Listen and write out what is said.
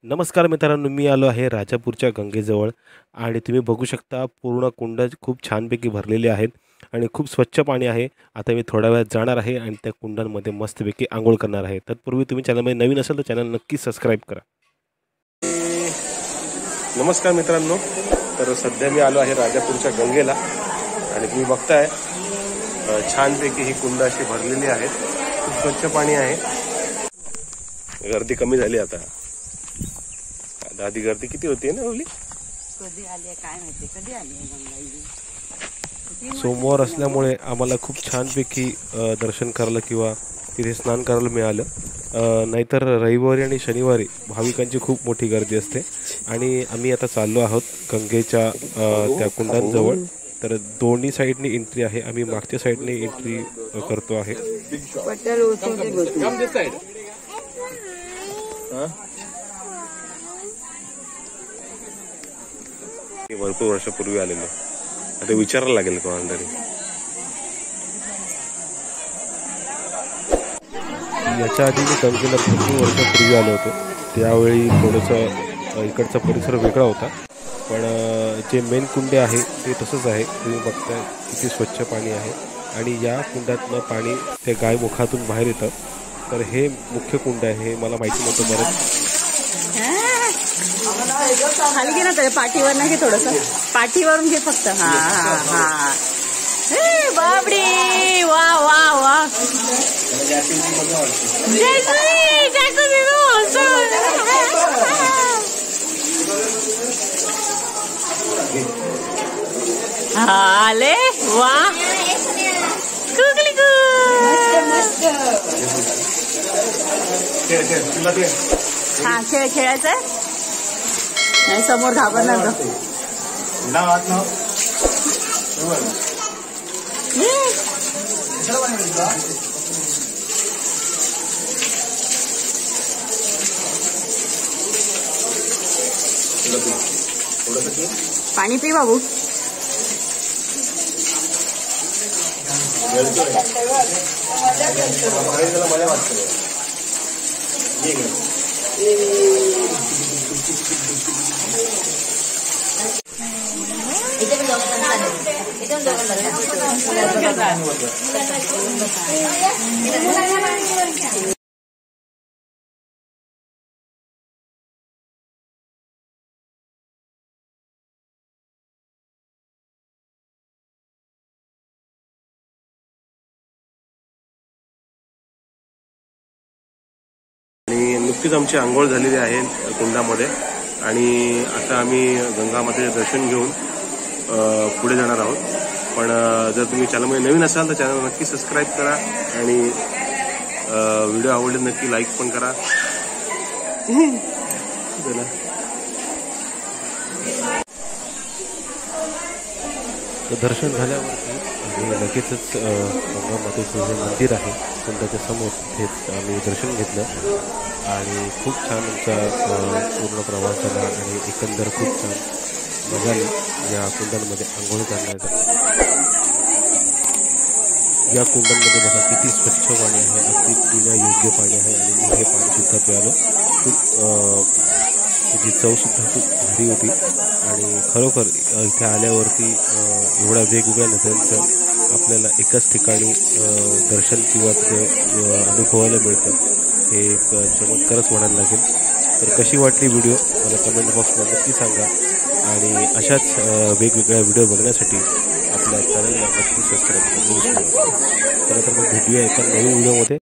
नमस्कार मित्रांनो, मी आलो आहे राजापूरच्या गंगेजवळ आणि तुम्ही बघू शकता पूर्ण कुंड खूप छानपैकी भरलेले आहेत आणि खूप स्वच्छ पाणी आहे। आता मी थोड्या वेळात जाणार आहे आणि त्या कुंडांमध्ये मस्तपैकी आंघोळ करणार आहे। तत्पूर्वी तुम्ही चॅनलमध्ये नवीन असाल तर चॅनल नक्की सबस्क्राइब करा। नमस्कार मित्रांनो, तर सध्या मी आलो आहे राजापूरच्या गंगेला आणि तुम्ही बघताय छानपैकी ही कुंड अशी भरलेली आहेत। खूप स्वच्छ पाणी आहे, गर्दी कमी झाली आता। आधी गर्दी किती होती ना ओली? कधी आली काय माहिती, कधी आली गंगाई। सोमवार असल्यामुळे आम्हाला खूप छानपैकी दर्शन करायला किंवा तिथे स्नान करायला मिळालं। नाहीतर रविवारी आणि शनिवारी भाविकांची खूप मोठी गर्दी असते आणि आम्ही आता चाललो आहोत गंगेच्या त्या कुंडांजवळ। तर दोन्ही साईडनी एंट्री आहे, आम्ही मागच्या साईडने एंट्री करतो आहे। भरपूर वर्षापूर्वी आलेलो, आता विचारायला लागेल कोणाला तरी। याच्या आधी मी गंगेला भरपूर वर्षापूर्वी आलो होतो, त्यावेळी थोडंसं इकडचा परिसर वेगळा होता, पण जे मेन कुंडे आहे ते तसंच आहे। तुम्ही बघताय किती स्वच्छ पाणी आहे आणि या कुंडातनं पाणी ते गायमुखातून बाहेर येतं। तर हे मुख्य कुंड आहे, हे मला माहिती नव्हतं बरं। खाली घे ना, तर पाठीवर ना घे, थोडस पाठीवरून घे फक्त। हा हा हा, हे बापडे, वा वा वा, आले वा, हा खेळ खेळायचा नाही, समोर घाबरणार तो। पाणी पी बाबू। आणि नुकतीच आमची आंघोळ झालेली आहे कुंडामध्ये आणि आता आम्ही गंगामध्ये दर्शन घेऊन पुढे जाणार आहोत। पण जर तुम्ही चॅनलमध्ये नवीन असाल तर चॅनल नक्की सबस्क्राईब करा आणि व्हिडिओ आवडले नक्की लाईक पण करा। तर दर्शन झाल्यावरती आणि लगेचच गंगामातेचं जे मंदिर आहे कुंडाच्या समोर तिथेच आम्ही दर्शन घेतलं आणि खूप छान आमचा पूर्ण प्रवास झाला आणि एकंदर खूप छान मजा आली या कुंडांमध्ये आंघोळ करण्याचा। या कुंडांमध्ये बघा किती स्वच्छ पाणी आहे, अगदी पिण्यायोग्य पाणी आहे आणि मी हे पाणी सुद्धा प्यालो। खूप त्याची चवसुद्धा खूप भारी होती आणि खरोखर इथे आल्यावरती एवढ्या वेगवेगळ्या नद्यांचं आपल्याला एकाच ठिकाणी दर्शन किंवा तिथे अनुभवायला मिळतं, हे एक चमत्कारच म्हणायला लागेल। तर कशी वाटली व्हिडिओ मला कमेंट बॉक्समध्ये नक्की सांगा आणि अशाच वेगवेगळ्या व्हिडिओ बघण्यासाठी आपल्या चॅनलला नक्की सबस्क्राईब करा। तर मग भेटूया एका नवीन व्हिडिओमध्ये।